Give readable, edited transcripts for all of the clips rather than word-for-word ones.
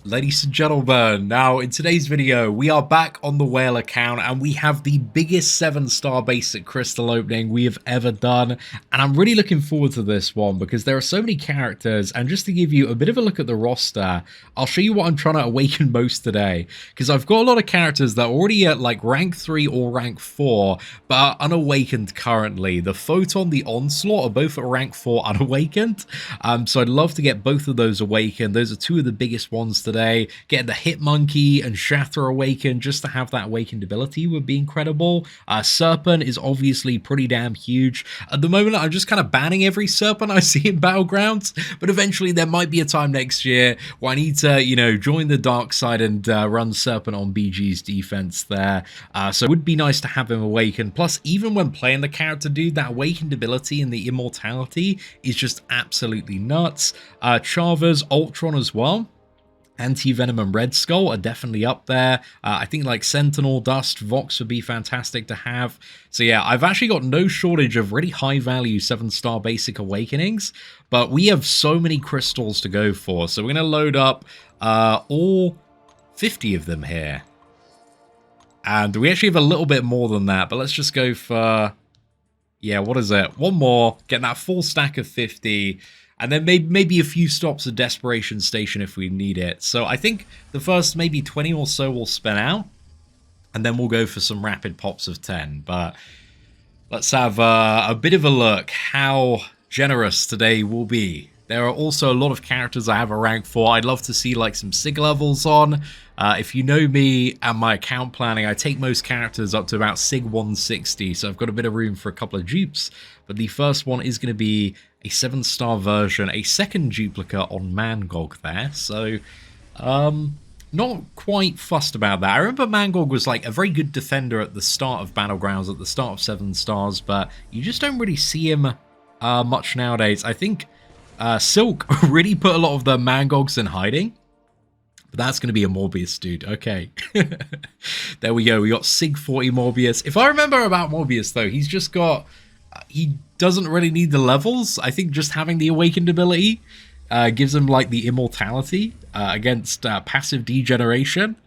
Ladies and gentlemen, now in today's video we are back on the whale account and we have the biggest 7-star basic crystal opening we have ever done, and I'm really looking forward to this one because there are so many characters. And just to give you a bit of a look at the roster, I'll show you what I'm trying to awaken most today, because I've got a lot of characters that are already at like rank 3 or rank 4 but are unawakened currently. The Photon, the Onslaught are both at rank 4 unawakened, so I'd love to get both of those awakened. Those are two of the biggest ones today. Getting the Hit Monkey and Shatter awakened, just to have that awakened ability would be incredible. Serpent is obviously pretty damn huge. At the moment, I'm just kind of banning every Serpent I see in Battlegrounds, but eventually there might be a time next year where I need to, you know, join the dark side and run Serpent on BG's defense there. So it would be nice to have him awakened. Plus, even when playing the character, dude, that awakened ability and the immortality is just absolutely nuts. Chavez, Ultron as well. Anti-Venom and Red Skull are definitely up there. I think like Sentinel, Dust, Vox would be fantastic to have. So yeah, I've actually got no shortage of really high value 7-star basic awakenings, but we have so many crystals to go for. So we're going to load up all 50 of them here. And we actually have a little bit more than that, but let's just go for, yeah, what is it? One more, get that full stack of 50. And then maybe a few stops at Desperation Station if we need it. So I think the first maybe 20 or so will spin out. And then we'll go for some rapid pops of 10. But let's have a bit of a look how generous today will be. There are also a lot of characters I have a rank 4. I'd love to see like some SIG levels on. If you know me and my account planning, I take most characters up to about SIG 160. So I've got a bit of room for a couple of dupes. But the first one is going to be a 7-star version, a second duplicate on Mangog there. So, not quite fussed about that. I remember Mangog was like a very good defender at the start of Battlegrounds, at the start of 7 stars, but you just don't really see him much nowadays. I think Silk really put a lot of the Mangogs in hiding. But that's going to be a Morbius, dude. Okay. There we go. We got SIG 40 Morbius. If I remember about Morbius, though, he's just got... he doesn't really need the levels. I think just having the awakened ability gives him like the immortality against passive degeneration.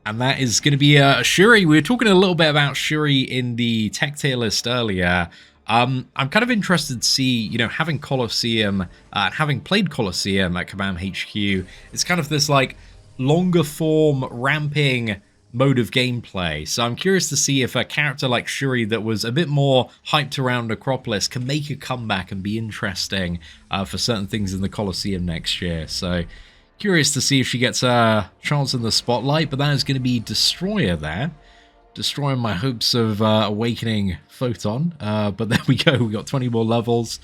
And that is going to be Shuri. We were talking a little bit about Shuri in the tech tier list earlier. I'm kind of interested to see, you know, having Colosseum, having played Colosseum at Kabam HQ, it's kind of this like longer form ramping mode of gameplay. So I'm curious to see if a character like Shuri that was a bit more hyped around Acropolis can make a comeback and be interesting for certain things in the Colosseum next year. So curious to see if she gets a chance in the spotlight, but that is going to be Destroyer there. Destroying my hopes of awakening Photon. But there we go, we got 20 more levels.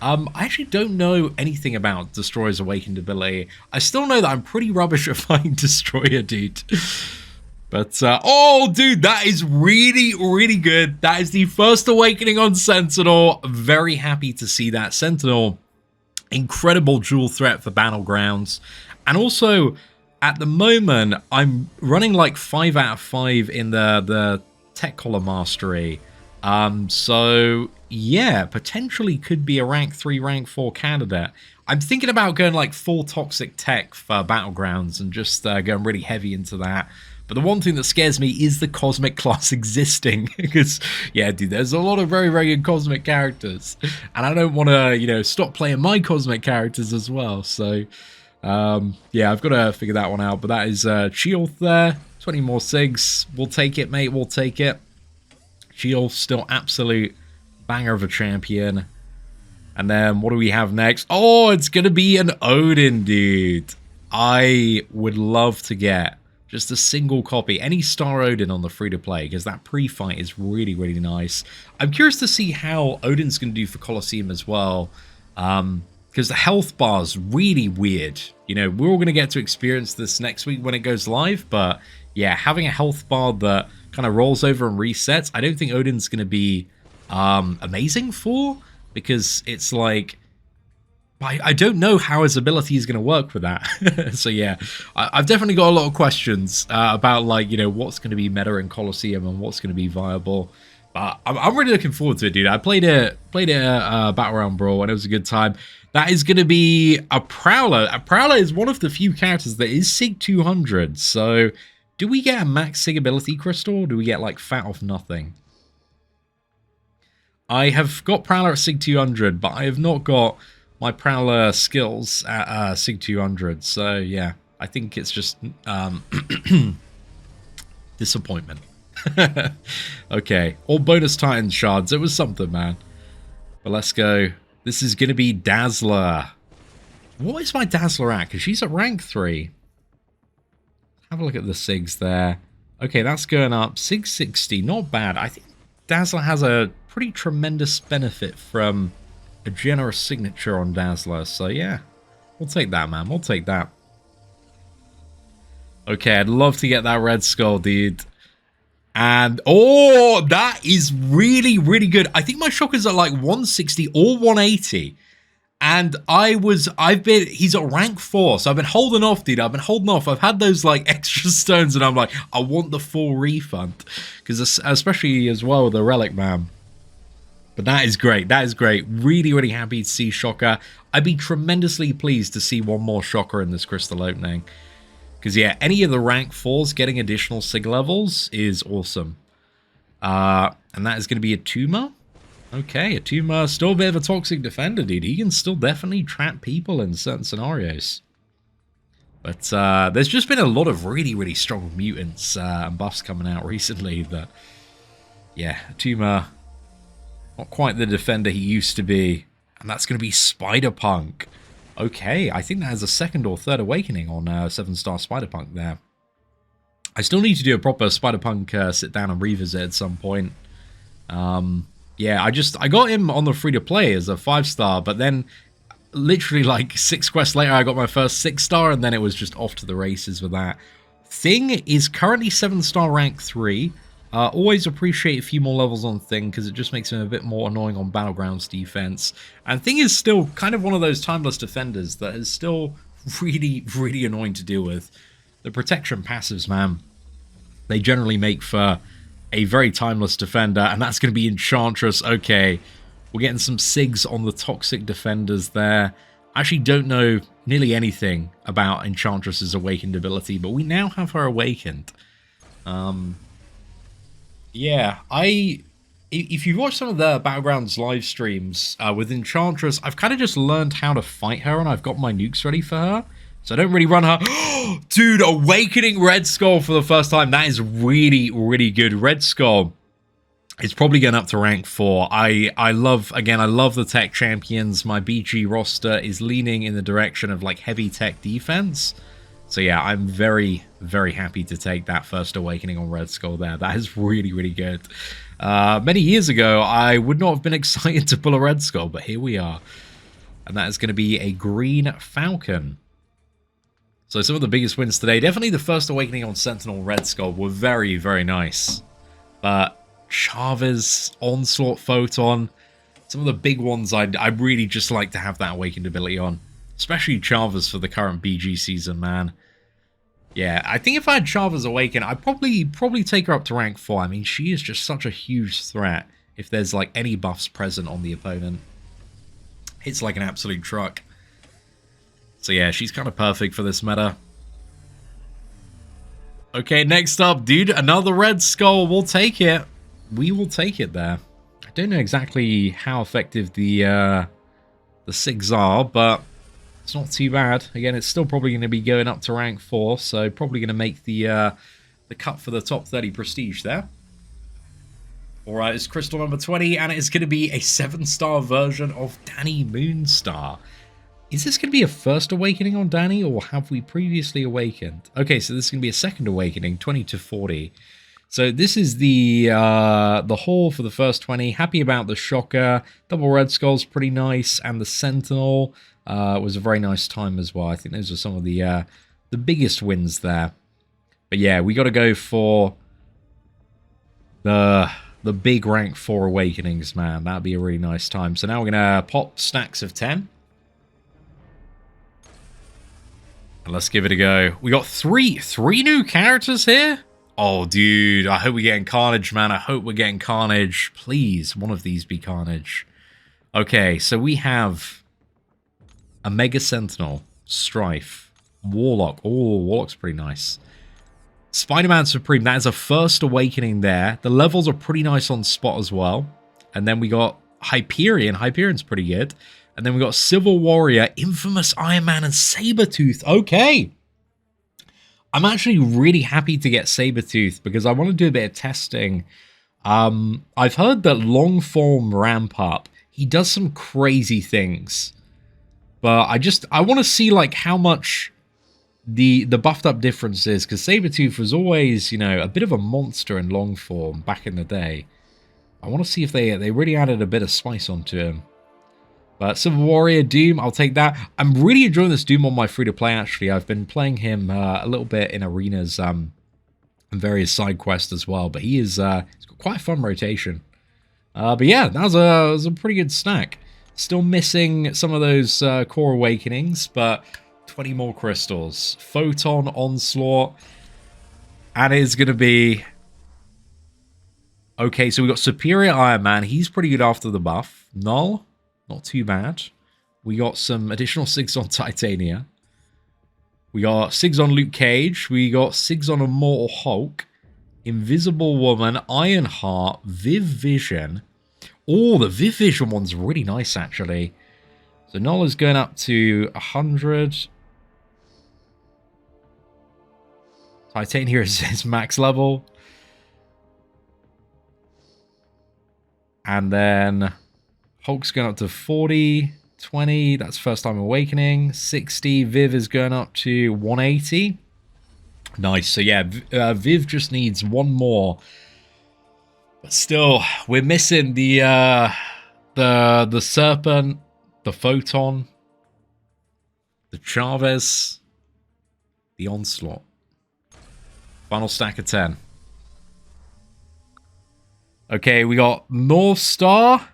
I actually don't know anything about Destroyer's awakened ability. I still know that I'm pretty rubbish at fighting Destroyer, dude. But, oh, dude, that is really, really good. That is the first awakening on Sentinel. Very happy to see that. Sentinel, incredible dual threat for Battlegrounds. And also, at the moment, I'm running like 5 out of 5 in the Tech Collar Mastery. So, yeah, potentially could be a rank 3, rank 4 candidate. I'm thinking about going like full Toxic Tech for Battlegrounds and just going really heavy into that. But the one thing that scares me is the Cosmic class existing. Because, yeah, dude, there's a lot of very, very good Cosmic characters. And I don't want to, you know, stop playing my Cosmic characters as well. So, yeah, I've got to figure that one out. But that is Cheolth there. 20 more SIGs. We'll take it, mate. We'll take it. Cheolth still absolute banger of a champion. And then what do we have next? Oh, it's going to be an Odin, dude. I would love to get just a single copy, any Star Odin on the free-to-play, because that pre-fight is really, really nice. I'm curious to see how Odin's going to do for Colosseum as well, because the health bar is really weird. You know, we're all going to get to experience this next week when it goes live, but yeah, having a health bar that kind of rolls over and resets, I don't think Odin's going to be amazing for, because it's like, I don't know how his ability is going to work with that. So yeah, I've definitely got a lot of questions about like, you know, what's going to be meta in Colosseum and what's going to be viable. But I'm really looking forward to it, dude. I played it Battle Round Brawl and it was a good time. That is going to be a Prowler. A Prowler is one of the few characters that is Sig 200. So, do we get a max Sig ability crystal, or do we get, like, fat off nothing? I have got Prowler at Sig 200, but I have not got my Prowler skills at Sig 200. So, yeah, I think it's just disappointment. Okay, all bonus Titan shards. It was something, man. But let's go. This is going to be Dazzler. What is my Dazzler at? Because she's at rank 3. Have a look at the SIGs there. Okay, that's going up. Sig 60, not bad. I think Dazzler has a pretty tremendous benefit from a generous signature on Dazzler. So, yeah. We'll take that, man. We'll take that. Okay, I'd love to get that Red Skull, dude. And, oh, that is really, really good. I think my shockers are like 160 or 180. And he's at rank 4. So I've been holding off, dude. I've been holding off. I've had those like extra stones and I'm like, I want the full refund. Because especially as well with the Relic, man. But that is great. That is great. Really, really happy to see Shocker. I'd be tremendously pleased to see one more Shocker in this crystal opening. Because, yeah, any of the rank 4s getting additional SIG levels is awesome. And that is going to be a Tumor. Okay, a Tumor. Still a bit of a toxic defender, dude. He can still definitely trap people in certain scenarios. But there's just been a lot of really, really strong mutants and buffs coming out recently that, yeah, a Tumor, not quite the defender he used to be. And that's going to be Spider-Punk. Okay, I think that has a second or third awakening on 7-star Spider-Punk there. I still need to do a proper Spider-Punk sit down and revisit at some point. Yeah, I got him on the free-to-play as a 5-star, but then literally like 6 quests later I got my first 6-star, and then it was just off to the races with that. Thing is currently 7-star rank 3. Always appreciate a few more levels on Thing, because it just makes him a bit more annoying on Battlegrounds defense. And Thing is still kind of one of those timeless defenders that is still really, really annoying to deal with. The protection passives, man, they generally make for a very timeless defender, and that's going to be Enchantress. Okay, we're getting some SIGs on the toxic defenders there. I actually don't know nearly anything about Enchantress's awakened ability, but we now have her awakened. Yeah, if you watch some of the Battlegrounds live streams with Enchantress, I've kind of just learned how to fight her, and I've got my nukes ready for her. So I don't really run her. Dude, Awakening Red Skull for the first time. That is really, really good. Red Skull is probably going up to rank 4. I love the tech champions. My BG roster is leaning in the direction of like heavy tech defense. So yeah, I'm very, very happy to take that first awakening on Red Skull there. That is really, really good. Many years ago, I would not have been excited to pull a Red Skull, but here we are. And that is going to be a Green Falcon. So some of the biggest wins today, definitely the first awakening on Sentinel Red Skull were very, very nice. But Chavez, Onslaught, Photon, some of the big ones I'd really just like to have that awakened ability on. Especially Chavez for the current BG season, man. Yeah, I think if I had Chavez awaken, I'd probably take her up to rank 4. I mean, she is just such a huge threat if there's like any buffs present on the opponent. It's like an absolute truck. So yeah, she's kind of perfect for this meta. Okay, next up, dude, another Red Skull. We'll take it. We will take it there. I don't know exactly how effective the SIGs are, but it's not too bad. Again, it's still probably going to be going up to rank 4, so probably going to make the cut for the top 30 prestige there. Alright, it's crystal number 20, and it's going to be a 7-star version of Danny Moonstar. Is this going to be a first awakening on Danny, or have we previously awakened? Okay, so this is going to be a second awakening, 20 to 40. So this is the haul for the first 20. Happy about the Shocker. Double Red Skull's pretty nice, and the Sentinel was a very nice time as well. I think those are some of the biggest wins there. But yeah, we got to go for the big rank 4 awakenings, man. That'd be a really nice time. So now we're going to pop stacks of 10. Let's give it a go. We got three new characters here. Oh, dude, I hope we're getting Carnage, man. I hope we're getting Carnage. Please, one of these be Carnage. Okay, so we have A Mega Sentinel. Strife. Warlock. Oh, Warlock's pretty nice. Spider-Man Supreme. That is a first awakening there. The levels are pretty nice on spot as well. And then we got Hyperion. Hyperion's pretty good. And then we got Civil Warrior, Infamous Iron Man, and Sabretooth. Okay. I'm actually really happy to get Sabretooth because I want to do a bit of testing. I've heard that long form ramp up, he does some crazy things. But I want to see like how much the buffed up difference is, because Sabretooth was always, you know, a bit of a monster in long form back in the day. I want to see if they really added a bit of spice onto him. But Civil Warrior, Doom, I'll take that. I'm really enjoying this Doom on my free-to-play, actually. I've been playing him a little bit in arenas and various side quests as well. But he's got quite a fun rotation. But yeah, that was a pretty good snack. Still missing some of those core awakenings, but 20 more crystals. Photon, Onslaught. And it's going to be... Okay, so we got Superior Iron Man. He's pretty good after the buff. Null. Not too bad. We got some additional SIGs on Titania. We got SIGs on Luke Cage. We got SIGs on Immortal Hulk. Invisible Woman. Ironheart. Viv Vision. Oh, the Viv Vision one's really nice, actually. So Nola's going up to 100. Titania is his max level. And then... Hulk's going up to 40, 20, that's first time awakening. 60, Viv is going up to 180. Nice, so yeah, Viv just needs one more. But still, we're missing the Serpent, the Photon, the Chavez, the Onslaught. Final stack of 10. Okay, we got North Star,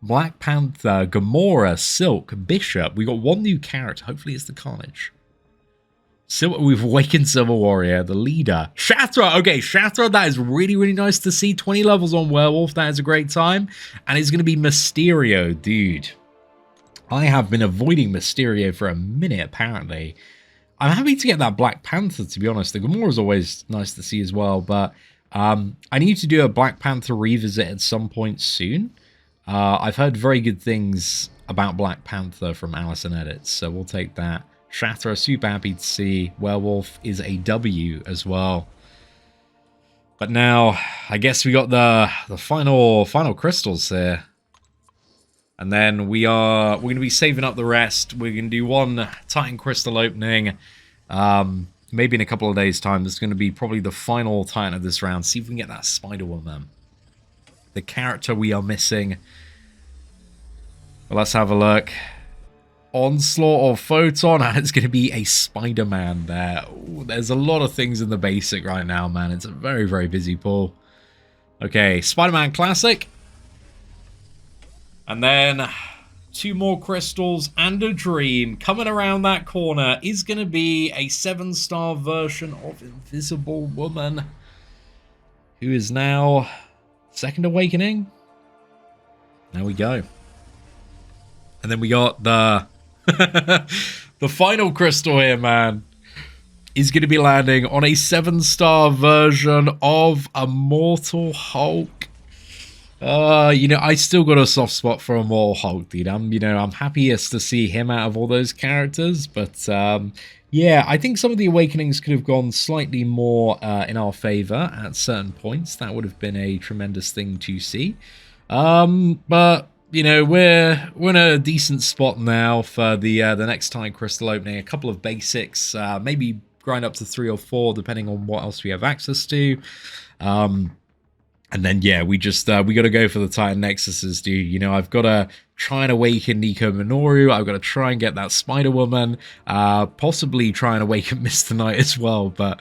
Black Panther, Gamora, Silk, Bishop. We got one new character. Hopefully it's the Carnage. We've awakened Civil Warrior, the leader. Shatra. Okay, Shatra, that is really, really nice to see. 20 levels on Werewolf. That is a great time. And it's going to be Mysterio, dude. I have been avoiding Mysterio for a minute, apparently. I'm happy to get that Black Panther, to be honest. The Gamora is always nice to see as well. But I need to do a Black Panther revisit at some point soon. I've heard very good things about Black Panther from Allison Edits, so we'll take that. Shatra, super happy to see. Werewolf is a W as well. But now, I guess we got the final crystals here. And then we're going to be saving up the rest. We're going to do one Titan crystal opening. Maybe in a couple of days' time. This is going to be probably the final Titan of this round. See if we can get that Spider-Woman. The character we are missing. Well, let's have a look. Onslaught or Photon, and it's going to be a Spider-Man there. Ooh, there's a lot of things in the basic right now, man. It's a very, very busy pull. Okay, Spider-Man Classic. And then 2 more crystals and a dream. Coming around that corner is going to be a 7-star version of Invisible Woman, who is now... Second awakening. There we go. And then we got the the final crystal here, man. Is going to be landing on a 7-star version of Immortal Hulk. You know, I still got a soft spot for Immortal Hulk, dude. I'm happiest to see him out of all those characters, but yeah, I think some of the awakenings could have gone slightly more in our favor at certain points. That would have been a tremendous thing to see. But you know, we're in a decent spot now for the next Titan crystal opening. A couple of basics, maybe grind up to 3 or 4, depending on what else we have access to. And then, yeah, we got to go for the Titan Nexuses, dude. You know, I've got to try and awaken Nico Minoru. I've got to try and get that Spider-Woman. Possibly try and awaken Mr. Knight as well, but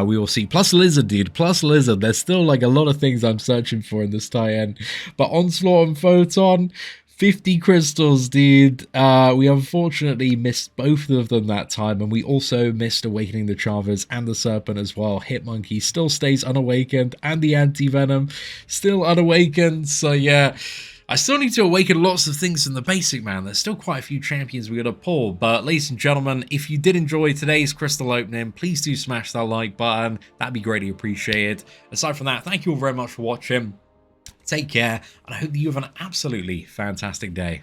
we will see. Plus Lizard, dude. Plus Lizard. There's still, like, a lot of things I'm searching for in this tie-in. But Onslaught and Photon... 50 crystals, dude. We unfortunately missed both of them that time, and we also missed Awakening the Chavez and the Serpent as well. Hitmonkey still stays unawakened, and the Anti-Venom still unawakened. So yeah, I still need to awaken lots of things in the basic, man. There's still quite a few champions we gotta pull. But ladies and gentlemen, if you did enjoy today's crystal opening, please do smash that like button. That'd be greatly appreciated. Aside from that, thank you all very much for watching. Take care, and I hope that you have an absolutely fantastic day.